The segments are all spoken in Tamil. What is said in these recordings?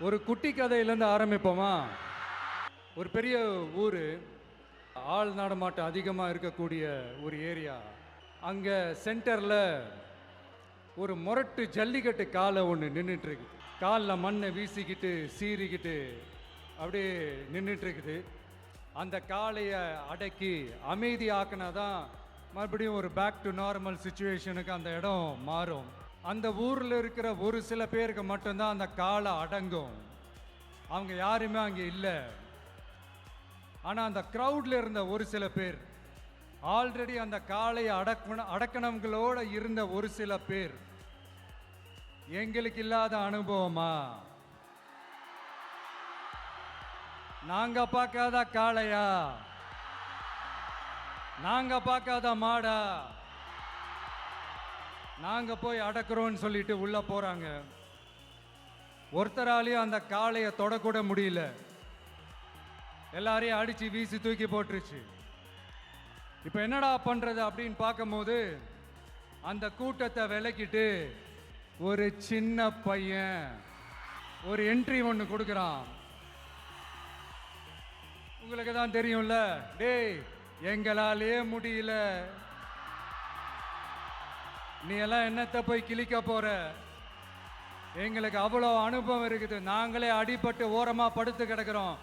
ஒரு குட்டி கதையிலேருந்து ஆரம்பிப்போமா? ஒரு பெரிய ஊர், ஆள் நடமாட்டம் அதிகமாக இருக்கக்கூடிய ஒரு ஏரியா. அங்கே சென்டரில் ஒரு முரட்டு ஜல்லிக்கட்டு காலை ஒன்று நின்றுட்டுருக்கு. காலில் மண்ணை வீசிக்கிட்டு சீறிக்கிட்டு அப்படியே நின்றுட்டுருக்குது. அந்த காளையை அடக்கி அமைதி ஆக்கினா தான் மறுபடியும் ஒரு பேக் டு நார்மல் சுச்சுவேஷனுக்கு அந்த இடம் மாறும். அந்த ஊரில் இருக்கிற ஒரு சில பேருக்கு மட்டும்தான் அந்த காளை அடங்கும். அவங்க யாருமே அங்கே இல்லை. ஆனால் அந்த க்ரௌடில் இருந்த ஒரு சில பேர், ஆல்ரெடி அந்த காளையை அடக்கணங்களோட இருந்த ஒரு சில பேர், எங்களுக்கு இல்லாத அனுபவமா? நாங்க பார்க்காத காளையா? நாங்க பார்க்காத மாடா? நாங்க போய் அடக்குறோம்னு சொல்லிட்டு உள்ள போறாங்க. ஒருத்தராலையும் அந்த காளையை தொடக்கூட முடியல. எல்லாரையும் அடிச்சு வீசி தூக்கி போட்டுருச்சு. இப்ப என்னடா பண்றது அப்படின்னு பார்க்கும்போது அந்த கூட்டத்தை விலக்கிட்டு ஒரு சின்ன பையன் ஒரு என்ட்ரி ஒன்று கொடுக்குறான். உங்களுக்கு தான் தெரியும்ல, டேய் எங்களாலே முடியல, நீ எல்லாம் என்னத்தை போய் கிழிக்க போற? எங்களுக்கு அவ்வளோ அனுபவம் இருக்குது, நாங்களே அடிபட்டு ஓரமா படுத்து கிடக்கிறோம்.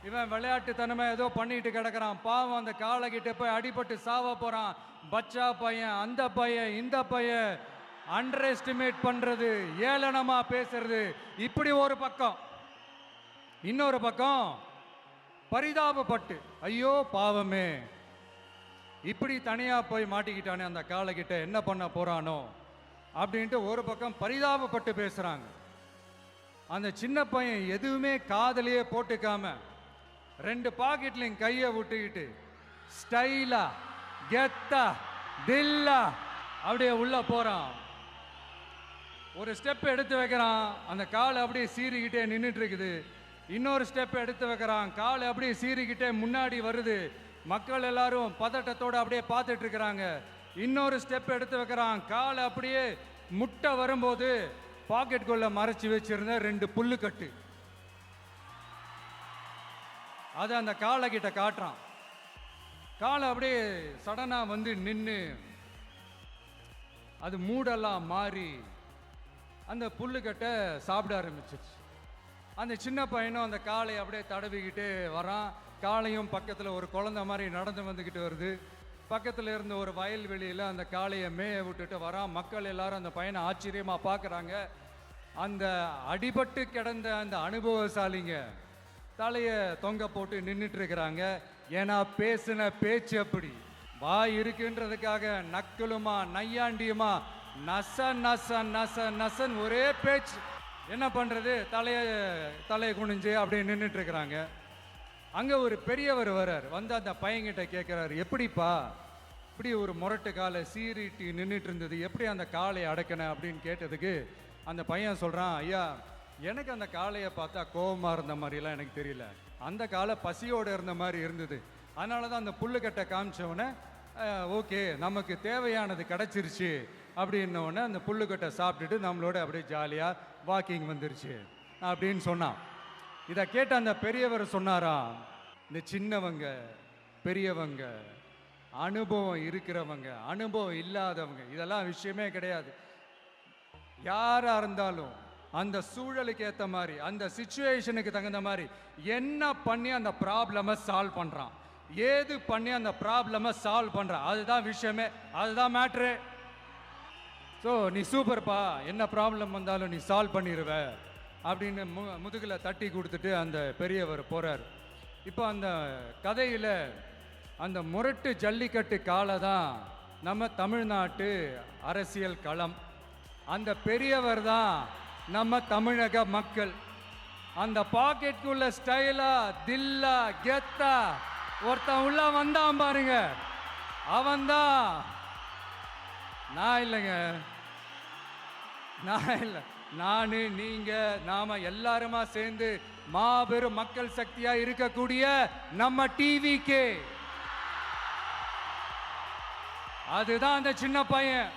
இவன் விளையாட்டுத்தனமா ஏதோ பண்ணிட்டு கிடக்கிறான், பாவம் அந்த காலை கிட்ட போய் அடிபட்டு சாவ போறான். பச்சா பையன், அந்த பையன், இந்த பையன், அண்டர் எஸ்டிமேட் பண்றது, ஏளனமா பேசுறது, இப்படி ஒரு பக்கம். இன்னொரு பக்கம் பரிதாபப்பட்டு, ஐயோ பாவமே, இப்படி தனியா போய் மாட்டிக்கிட்டானே அந்த காலை கிட்ட, என்ன பண்ண போறானோ அப்படின்ட்டு ஒரு பக்கம் பரிதாபப்பட்டு பேசுறாங்க. அந்த சின்ன பையன் எதுவுமே காதலியே போட்டுக்காம ரெண்டு பாக்கெட்லையும் கையை விட்டுக்கிட்டு ஸ்டைலா கெத்தா தில்லா அப்படியே உள்ள போறான். ஒரு ஸ்டெப் எடுத்து வைக்கிறான், அந்த காலை அப்படியே சீறிக்கிட்டே நின்றுட்டு இருக்குது. இன்னொரு ஸ்டெப் எடுத்து வைக்கிறான், காலை அப்படியே சீறிக்கிட்டே முன்னாடி வருது. மக்கள் எல்லாரும் பதட்டத்தோடு அப்படியே பார்த்துட்டு இருக்கிறாங்க. இன்னொரு ஸ்டெப் எடுத்து வைக்கிறான், காலை அப்படியே முட்டை வரும்போது பாக்கெட்டுக்குள்ள மறைச்சி வச்சிருந்த ரெண்டு புல்லுக்கட்டு அதை அந்த காலை கிட்ட காட்டுறான். காலை அப்படியே சடனா வந்து நின்று அது மூடெல்லாம் மாறி அந்த புல்லுக்கட்டை சாப்பிட ஆரம்பிச்சிருச்சு. அந்த சின்ன பையனும் அந்த காளையை அப்படியே தடவிக்கிட்டு வரான். காளையும் பக்கத்தில் ஒரு குழந்தை மாதிரி நடந்து வந்துக்கிட்டு வருது. பக்கத்தில் இருந்த ஒரு வயல்வெளியில் அந்த காளையை மேய விட்டுட்டு வரான். மக்கள் எல்லாரும் அந்த பையனை ஆச்சரியமாக பார்க்குறாங்க. அந்த அடிபட்டு கிடந்த அந்த அனுபவசாலிங்க தலையை தொங்க போட்டு நின்றுட்டு இருக்கிறாங்க. ஏன்னா பேசின பேச்சு அப்படி. வாய் இருக்குன்றதுக்காக நக்கலுமா நையாண்டியுமா நச நச நச நசன் ஒரே பேச்சு. என்ன பண்ணுறது, தலையை குனிஞ்சு அப்படியே நின்றுட்டு இருக்கிறாங்க. அங்கே ஒரு பெரியவர் வர்றார். வந்து அந்த பையன்கிட்ட கேட்குறாரு, எப்படிப்பா இப்படி ஒரு முரட்டு காலை சீறிட்டு நின்றுட்டு இருந்தது, எப்படி அந்த காளையை அடக்கின அப்படின்னு கேட்டதுக்கு அந்த பையன் சொல்கிறான், ஐயா எனக்கு அந்த காளையை பார்த்தா கோபமாக இருந்த மாதிரிலாம் எனக்கு தெரியல, அந்த காலை பசியோடு இருந்த மாதிரி இருந்தது. அதனால தான் அந்த புல்லுக்கட்டை காமிச்சவொடனே ஓகே நமக்கு தேவையானது கிடச்சிருச்சு அப்படின்னோடனே அந்த புல்லுக்கட்டை சாப்பிட்டுட்டு நம்மளோட அப்படியே ஜாலியாக வாக்கிங் வந்துருச்சு அப்படின்னு சொன்னான். இதை கேட்ட அந்த பெரியவர் சொன்னாராம், இந்த சின்னவங்க பெரியவங்க, அனுபவம் இருக்கிறவங்க அனுபவம் இல்லாதவங்க இதெல்லாம் விஷயமே கிடையாது. யாராக இருந்தாலும் அந்த சூழலுக்கு ஏற்ற மாதிரி அந்த சிச்சுவேஷனுக்கு தகுந்த மாதிரி என்ன பண்ணி அந்த ப்ராப்ளமை சால்வ் பண்ணுறான், ஏது பண்ணி அந்த ப்ராப்ளமை சால்வ் பண்ணுறான், அதுதான் விஷயமே, அதுதான் மேட்ரு. ஸோ நீ சூப்பர்ப்பா, என்ன ப்ராப்ளம் வந்தாலும் நீ சால்வ் பண்ணிடுவ அப்படின்னு முதுகில் தட்டி கொடுத்துட்டு அந்த பெரியவர் போகிறார். இப்போ அந்த கதையில் அந்த முரட்டு ஜல்லிக்கட்டு காலை தான் நம்ம தமிழ்நாட்டு அரசியல் களம். அந்த பெரியவர் தான் நம்ம தமிழக மக்கள். அந்த பாக்கெட்டுக்குள்ள ஸ்டைலா தில்லா கெத்தா ஒருத்தன் உள்ள வந்தான் பாருங்க, அவன்தான். நான் இல்லைங்க, நான் இல்லை, நானு நீங்க நாம எல்லாருமா சேர்ந்து மாபெரும் மக்கள் சக்தியா இருக்கக்கூடிய நம்ம டிவிக்கு. அதுதான் அந்த சின்ன பையன்.